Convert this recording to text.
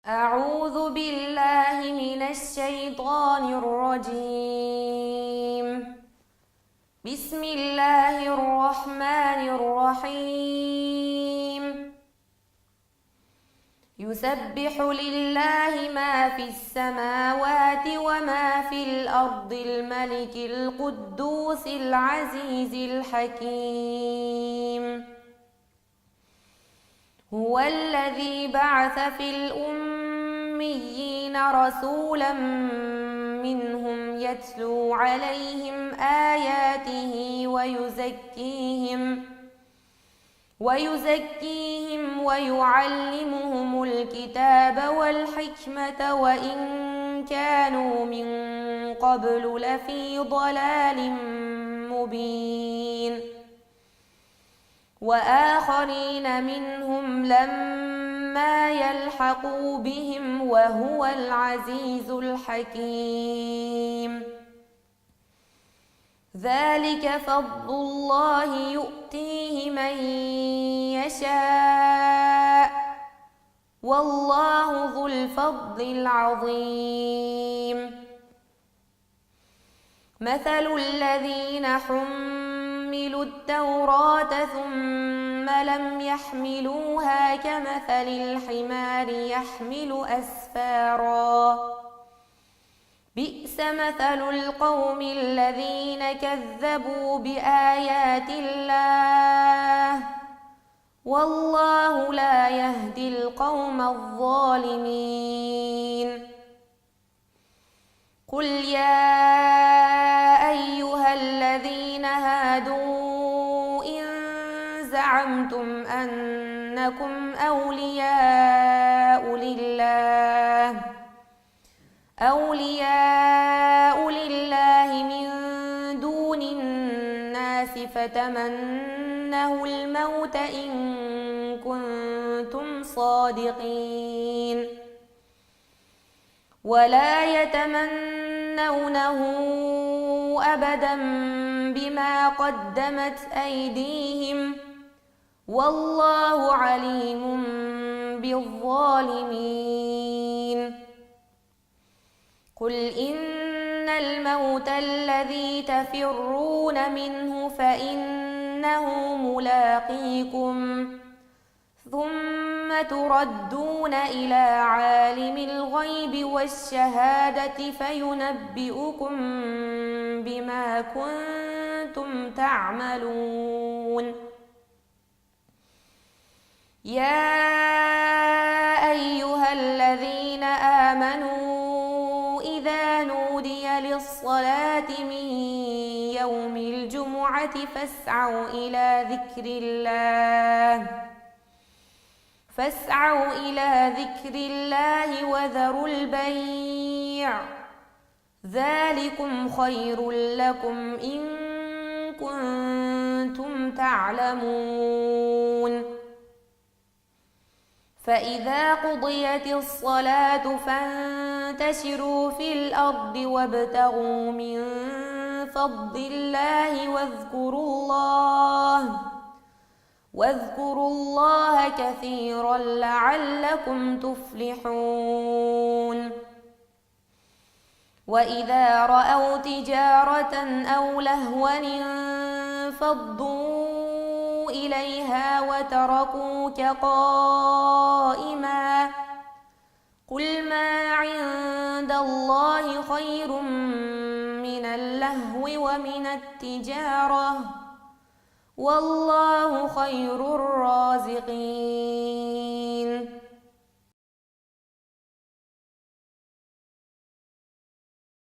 أعوذ بالله من الشيطان الرجيم. بسم الله الرحمن الرحيم. يسبح لله ما في السماوات وما في الأرض الملك القدوس العزيز الحكيم. هو الذي بعث في الأميين رسولا منهم يتلو عليهم آياته ويزكيهم ويعلمهم الكتاب والحكمة وإن كانوا من قبل لفي ضلال مبين. وآخرين منهم لما يلحقوا بهم وهو العزيز الحكيم. ذلك فضل الله يؤتيه من يشاء والله ذو الفضل العظيم. مثل الذين حملوا التوراة ثم لم يحملوها كمثل الحمار يحمل أسفارا بئس مثل القوم الذين كذبوا بآيات الله والله لا يهدي القوم الظالمين. قل يا أيها الذين هادوا إن زعمتم أنكم أولياء لله من دون الناس فتمنوا الموت إن كنتم صادقين ولا يتمنونه أبدا بما قدمت أيديهم والله عليم بالظالمين. قل إن الموت الذي تفرون منه فإنه ملاقيكم ثم تردون إلى عالم الغيب والشهادة فينبئكم بما كنتم تعملون. يا أيها الذين آمنوا إذا نودي للصلاة من يوم الجمعة فاسعوا إلى ذكر الله وذروا البيع ذلكم خير لكم إن كنتم تعلمون. فإذا قضيت الصلاة فانتشروا في الأرض وابتغوا من فضل الله واذكروا الله كثيرا لعلكم تفلحون. وإذا رأوا تجارة أو لهوا انفضوا إليها وتركوك قائما قل ما عند الله خير من اللهو ومن التجارة والله خير الرازقين.